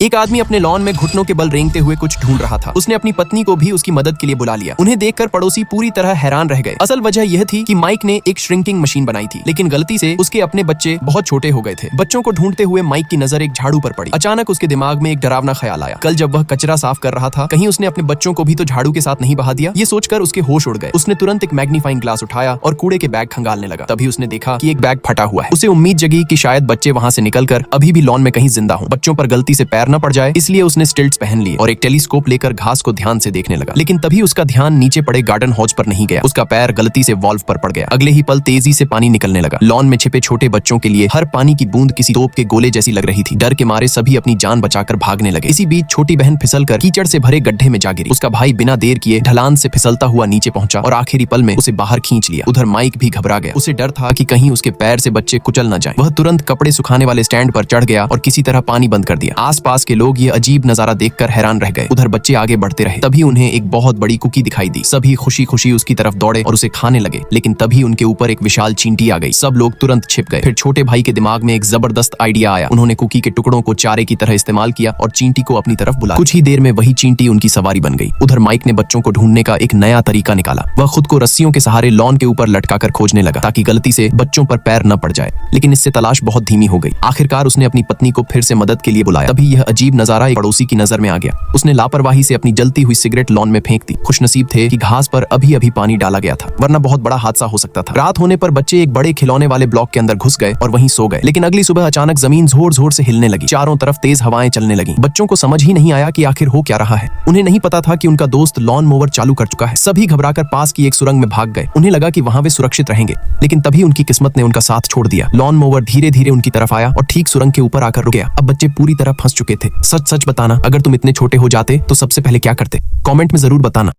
एक आदमी अपने लॉन में घुटनों के बल रेंगते हुए कुछ ढूंढ रहा था। उसने अपनी पत्नी को भी उसकी मदद के लिए बुला लिया। उन्हें देखकर पड़ोसी पूरी तरह हैरान रह गए। असल वजह यह थी कि माइक ने एक श्रिंकिंग मशीन बनाई थी, लेकिन गलती से उसके अपने बच्चे बहुत छोटे हो गए थे। बच्चों को ढूंढते हुए माइक की नजर एक झाड़ू पर पड़ी। अचानक उसके दिमाग में एक डरावना ख्याल आया। कल जब वह कचरा साफ कर रहा था, कहीं उसने अपने बच्चों को भी तो झाड़ू के साथ नहीं बहा दिया। ये सोचकर उसके होश उड़ गए। उसने तुरंत एक मैग्नीफाइंग ग्लास उठाया और कूड़े के बैग खंगालने लगा। तभी उसने देखा कि एक बैग फटा हुआ है। उसे उम्मीद जगी कि शायद बच्चे वहां से निकलकर अभी भी लॉन में कहीं जिंदा हों, बच्चों पर गलती से पैर न पड़ जाए, इसलिए उसने स्टिल्ट्स पहन लिए और एक टेलीस्कोप लेकर घास को ध्यान से देखने लगा। लेकिन तभी उसका ध्यान नीचे पड़े गार्डन हॉज पर नहीं गया। उसका पैर गलती से वॉल्व पर पड़ गया। अगले ही पल तेजी से पानी निकलने लगा। लॉन में छिपे छोटे बच्चों के लिए हर पानी की बूंद किसी तोप के गोले जैसी लग रही थी। डर के मारे सभी अपनी जान बचाकर भागने लगे। इसी बीच छोटी बहन फिसलकर कीचड़ से भरे गड्ढे में जा गिरी। उसका भाई बिना देर किए ढलान से फिसलता हुआ नीचे पहुंचा और आखिरी पल में उसे बाहर खींच लिया। उधर माइक भी घबरा गया। उसे डर था कि कहीं उसके पैर से बच्चे कुचल न जाएं। वह तुरंत कपड़े सुखाने वाले स्टैंड पर चढ़ गया और किसी तरह पानी बंद कर दिया। आसपास के लोग ये अजीब नजारा देखकर हैरान रह गए। उधर बच्चे आगे बढ़ते रहे। तभी उन्हें एक बहुत बड़ी कुकी दिखाई दी। सभी खुशी खुशी उसकी तरफ दौड़े और उसे खाने लगे। लेकिन तभी उनके ऊपर एक विशाल चींटी आ गई। सब लोग तुरंत छिप गए। फिर छोटे भाई के दिमाग में एक जबरदस्त आइडिया आया। उन्होंने कुकी के टुकड़ों को चारे की तरह इस्तेमाल किया और चींटी को अपनी तरफ बुलाया। कुछ ही देर में वही चींटी उनकी सवारी बन गई। उधर माइक ने बच्चों को ढूंढने का एक नया तरीका निकाला। वह खुद को रस्सियों के सहारे लॉन के ऊपर लटकाकर खोजने लगा ताकि गलती से बच्चों पर पैर न पड़ जाए। लेकिन इससे तलाश बहुत धीमी हो गई। आखिरकार उसने अपनी पत्नी को फिर से मदद के लिए बुलाया। तभी यह अजीब नजारा एक पड़ोसी की नजर में आ गया। उसने लापरवाही से अपनी जलती हुई सिगरेट लॉन में फेंक दी। खुशनसीब थे कि घास पर अभी अभी पानी डाला गया था, वरना बहुत बड़ा हादसा हो सकता था। रात होने पर बच्चे एक बड़े खिलौने वाले ब्लॉक के अंदर घुस गए और वहीं सो गए। लेकिन अगली सुबह अचानक जमीन जोर जोर से हिलने लगी। चारों तरफ तेज हवाएं चलने लगी। बच्चों को समझ ही नहीं आया कि आखिर हो क्या रहा है। उन्हें नहीं पता था कि उनका दोस्त लॉन मोवर चालू कर चुका है। सभी घबराकर पास की एक सुरंग में भाग गए। उन्हें लगा कि वहां वे सुरक्षित रहेंगे, लेकिन तभी उनकी किस्मत ने उनका साथ छोड़ दिया। लॉन मोवर धीरे धीरे उनकी तरफ आया और ठीक सुरंग के ऊपर आकर रुक गया। अब बच्चे पूरी तरह फंस चुके थे। सच सच बताना, अगर तुम इतने छोटे हो जाते तो सबसे पहले क्या करते? कमेंट में जरूर बताना।